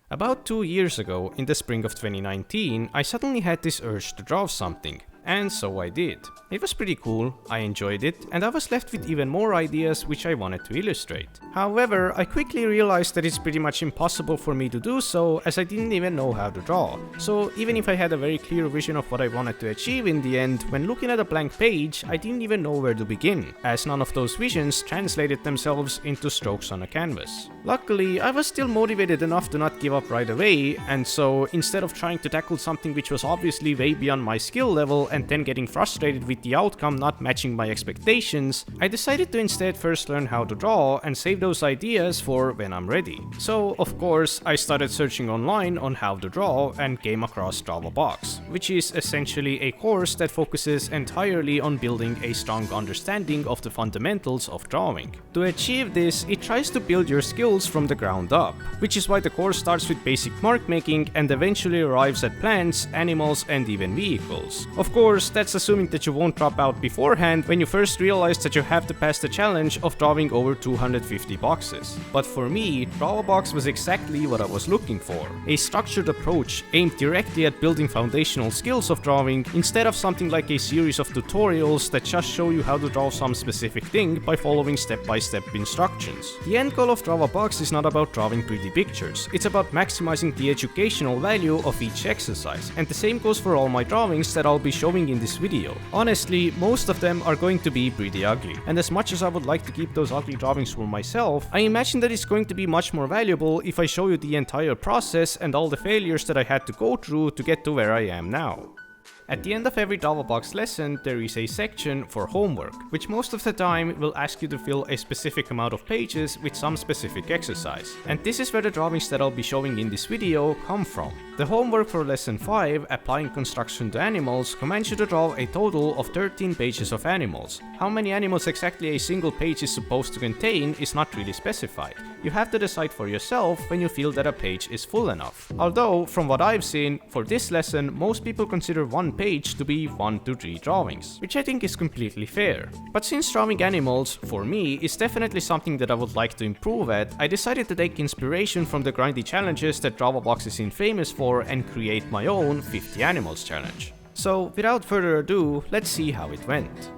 About 2 years ago, in the spring of 2019, I suddenly had this urge to draw something. And so I did. It was pretty cool, I enjoyed it, and I was left with even more ideas which I wanted to illustrate. However, I quickly realized that it's pretty much impossible for me to do so, as I didn't even know how to draw. So even if I had a very clear vision of what I wanted to achieve in the end, when looking at a blank page, I didn't even know where to begin, as none of those visions translated themselves into strokes on a canvas. Luckily, I was still motivated enough to not give up right away, and so instead of trying to tackle something which was obviously way beyond my skill level and then getting frustrated with the outcome not matching my expectations, I decided to instead first learn how to draw and save those ideas for when I'm ready. So, of course, I started searching online on how to draw and came across Drawabox, which is essentially a course that focuses entirely on building a strong understanding of the fundamentals of drawing. To achieve this, it tries to build your skills from the ground up, which is why the course starts with basic mark making and eventually arrives at plants, animals, and even vehicles. Of course, that's assuming that you won't drop out beforehand when you first realize that you have to pass the challenge of drawing over 250 boxes. But for me, Drawabox was exactly what I was looking for. A structured approach aimed directly at building foundational skills of drawing instead of something like a series of tutorials that just show you how to draw some specific thing by following step-by-step instructions. The end goal of Drawabox is not about drawing pretty pictures, it's about maximizing the educational value of each exercise, and the same goes for all my drawings that I'll be showing in this video. Honestly, most of them are going to be pretty ugly, and as much as I would like to keep those ugly drawings for myself, I imagine that it's going to be much more valuable if I show you the entire process and all the failures that I had to go through to get to where I am now. At the end of every Drawabox lesson, there is a section for homework, which most of the time will ask you to fill a specific amount of pages with some specific exercise. And this is where the drawings that I'll be showing in this video come from. The homework for lesson 5, applying construction to animals, commands you to draw a total of 13 pages of animals. How many animals exactly a single page is supposed to contain is not really specified. You have to decide for yourself when you feel that a page is full enough. Although, from what I've seen, for this lesson, most people consider one page to be 1 to 3 drawings, which I think is completely fair. But since drawing animals, for me, is definitely something that I would like to improve at, I decided to take inspiration from the grindy challenges that Drawabox is famous for and create my own 50 animals challenge. So, without further ado, let's see how it went.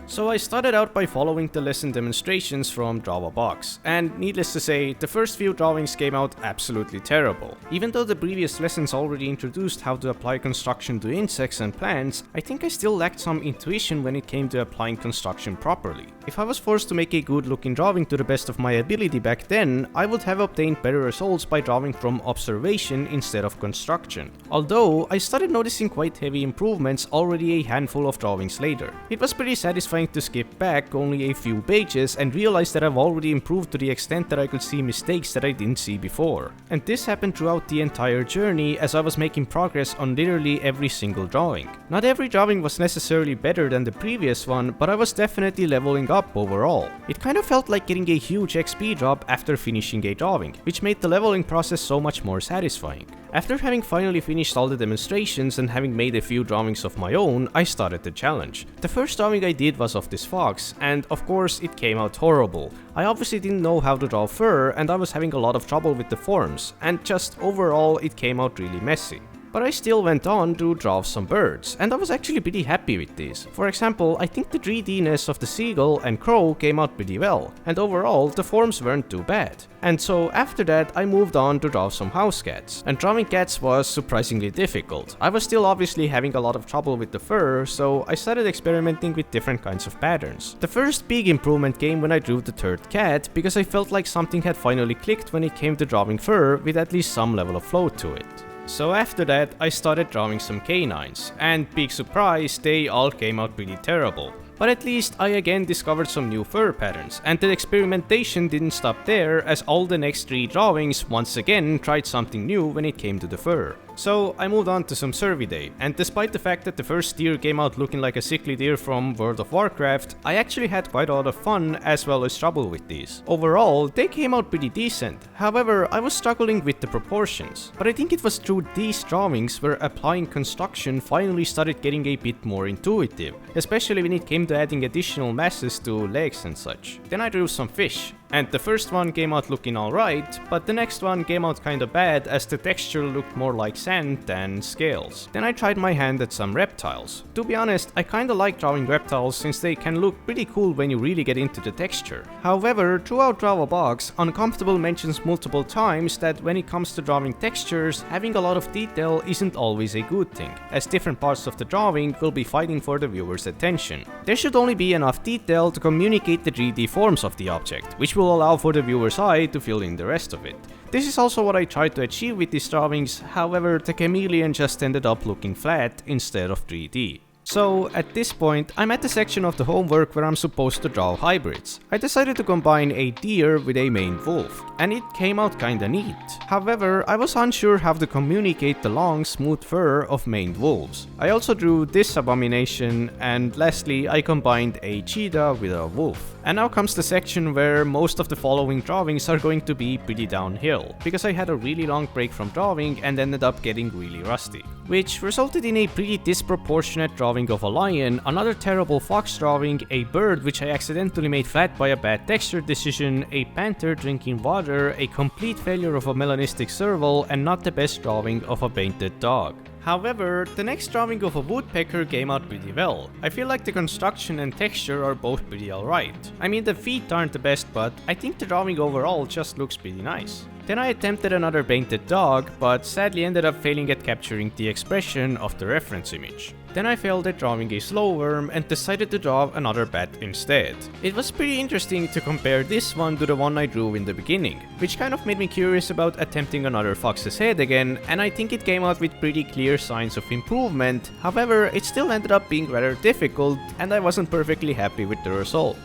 So I started out by following the lesson demonstrations from Drawabox, and needless to say, the first few drawings came out absolutely terrible. Even though the previous lessons already introduced how to apply construction to insects and plants, I think I still lacked some intuition when it came to applying construction properly. If I was forced to make a good looking drawing to the best of my ability back then, I would have obtained better results by drawing from observation instead of construction. Although, I started noticing quite heavy improvements already a handful of drawings later. It was pretty satisfying to skip back only a few pages and realize that I've already improved to the extent that I could see mistakes that I didn't see before. And this happened throughout the entire journey as I was making progress on literally every single drawing. Not every drawing was necessarily better than the previous one, but I was definitely leveling up overall. It kind of felt like getting a huge XP drop after finishing a drawing, which made the leveling process so much more satisfying. After having finally finished all the demonstrations and having made a few drawings of my own, I started the challenge. The first drawing I did was of this fox, and of course it came out horrible. I obviously didn't know how to draw fur, and I was having a lot of trouble with the forms, and just overall it came out really messy. But I still went on to draw some birds, and I was actually pretty happy with these. For example, I think the 3Dness of the seagull and crow came out pretty well, and overall the forms weren't too bad. And so after that I moved on to draw some house cats, and drawing cats was surprisingly difficult. I was still obviously having a lot of trouble with the fur, so I started experimenting with different kinds of patterns. The first big improvement came when I drew the third cat, because I felt like something had finally clicked when it came to drawing fur with at least some level of flow to it. So after that, I started drawing some canines, and big surprise, they all came out pretty terrible. But at least I again discovered some new fur patterns, and the experimentation didn't stop there, as all the next 3 drawings once again tried something new when it came to the fur. So I moved on to some survey day, and despite the fact that the first deer came out looking like a sickly deer from World of Warcraft, I actually had quite a lot of fun as well as trouble with these. Overall, they came out pretty decent, however I was struggling with the proportions. But I think it was through these drawings where applying construction finally started getting a bit more intuitive, especially when it came to adding additional masses to legs and such. Then I drew some fish. And the first one came out looking alright, but the next one came out kinda bad as the texture looked more like sand than scales. Then I tried my hand at some reptiles. To be honest, I kinda like drawing reptiles since they can look pretty cool when you really get into the texture. However, throughout Drawabox, Uncomfortable mentions multiple times that when it comes to drawing textures, having a lot of detail isn't always a good thing, as different parts of the drawing will be fighting for the viewer's attention. There should only be enough detail to communicate the 3D forms of the object, which will allow for the viewer's eye to fill in the rest of it. This is also what I tried to achieve with these drawings, however the chameleon just ended up looking flat instead of 3D. So at this point, I'm at the section of the homework where I'm supposed to draw hybrids. I decided to combine a deer with a maned wolf, and it came out kinda neat. However, I was unsure how to communicate the long, smooth fur of maned wolves. I also drew this abomination, and lastly, I combined a cheetah with a wolf. And now comes the section where most of the following drawings are going to be pretty downhill, because I had a really long break from drawing and ended up getting really rusty. Which resulted in a pretty disproportionate drawing of a lion, another terrible fox drawing, a bird which I accidentally made flat by a bad texture decision, a panther drinking water, a complete failure of a melanistic serval, and not the best drawing of a painted dog. However, the next drawing of a woodpecker came out pretty well. I feel like the construction and texture are both pretty alright. I mean, the feet aren't the best, but I think the drawing overall just looks pretty nice. Then I attempted another painted dog, but sadly ended up failing at capturing the expression of the reference image. Then I failed at drawing a slow worm and decided to draw another bat instead. It was pretty interesting to compare this one to the one I drew in the beginning, which kind of made me curious about attempting another fox's head again, and I think it came out with pretty clear signs of improvement. However, it still ended up being rather difficult, and I wasn't perfectly happy with the result.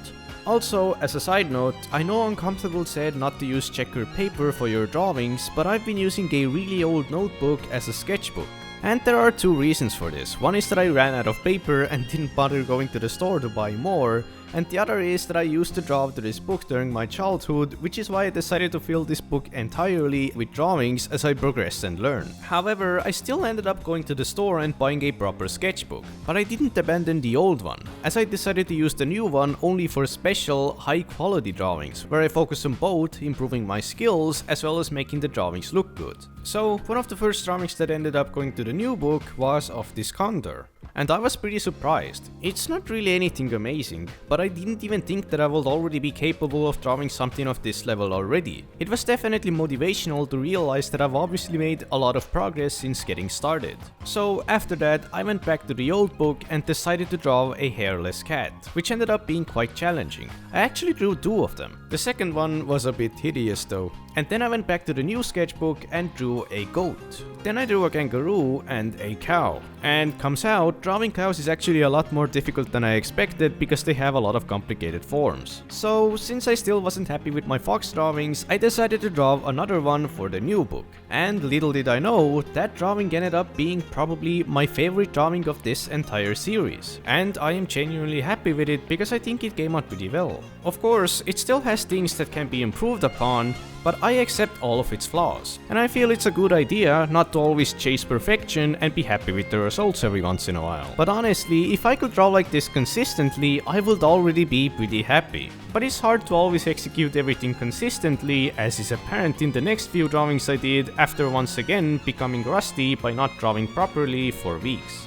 Also, as a side note, I know Uncomfortable said not to use checkered paper for your drawings, but I've been using a really old notebook as a sketchbook. And there are two reasons for this. One is that I ran out of paper and didn't bother going to the store to buy more, and the other is that I used to draw to this book during my childhood, which is why I decided to fill this book entirely with drawings as I progressed and learned. However, I still ended up going to the store and buying a proper sketchbook, but I didn't abandon the old one, as I decided to use the new one only for special, high quality drawings, where I focus on both improving my skills as well as making the drawings look good. So, one of the first drawings that ended up going to the new book was of this condor. And I was pretty surprised. It's not really anything amazing, but I didn't even think that I would already be capable of drawing something of this level already. It was definitely motivational to realize that I've obviously made a lot of progress since getting started. So after that, I went back to the old book and decided to draw a hairless cat, which ended up being quite challenging. I actually drew two of them. The second one was a bit hideous though. And then I went back to the new sketchbook and drew a goat. Then I drew a kangaroo and a cow. And comes out, drawing cows is actually a lot more difficult than I expected because they have a lot of complicated forms. So since I still wasn't happy with my fox drawings, I decided to draw another one for the new book. And little did I know, that drawing ended up being probably my favorite drawing of this entire series. And I am genuinely happy with it because I think it came out pretty well. Of course, it still has things that can be improved upon, but I accept all of its flaws. And I feel it's a good idea not to always chase perfection and be happy with the results every once in a while. But honestly, if I could draw like this consistently, I would already be pretty happy. But it's hard to always execute everything consistently, as is apparent in the next few drawings I did after once again becoming rusty by not drawing properly for weeks.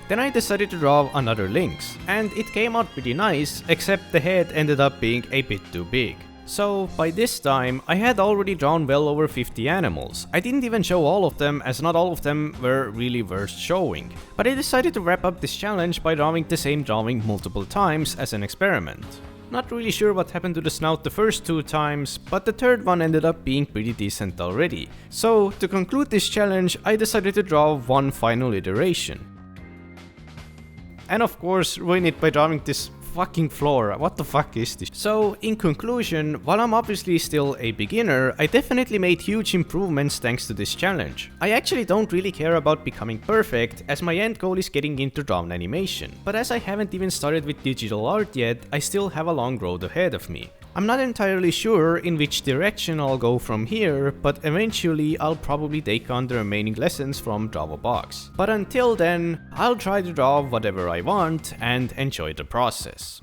Then I decided to draw another lynx, and it came out pretty nice, except the head ended up being a bit too big. So, by this time, I had already drawn well over 50 animals. I didn't even show all of them, as not all of them were really worth showing. But I decided to wrap up this challenge by drawing the same drawing multiple times as an experiment. Not really sure what happened to the snout the first two times, but the third one ended up being pretty decent already. So, to conclude this challenge, I decided to draw one final iteration. And of course, ruin it by drawing this fucking floor. What the fuck is this? So, in conclusion, while I'm obviously still a beginner, I definitely made huge improvements thanks to this challenge. I actually don't really care about becoming perfect, as my end goal is getting into drawn animation. But as I haven't even started with digital art yet, I still have a long road ahead of me. I'm not entirely sure in which direction I'll go from here, but eventually I'll probably take on the remaining lessons from Drawabox. But until then, I'll try to draw whatever I want and enjoy the process.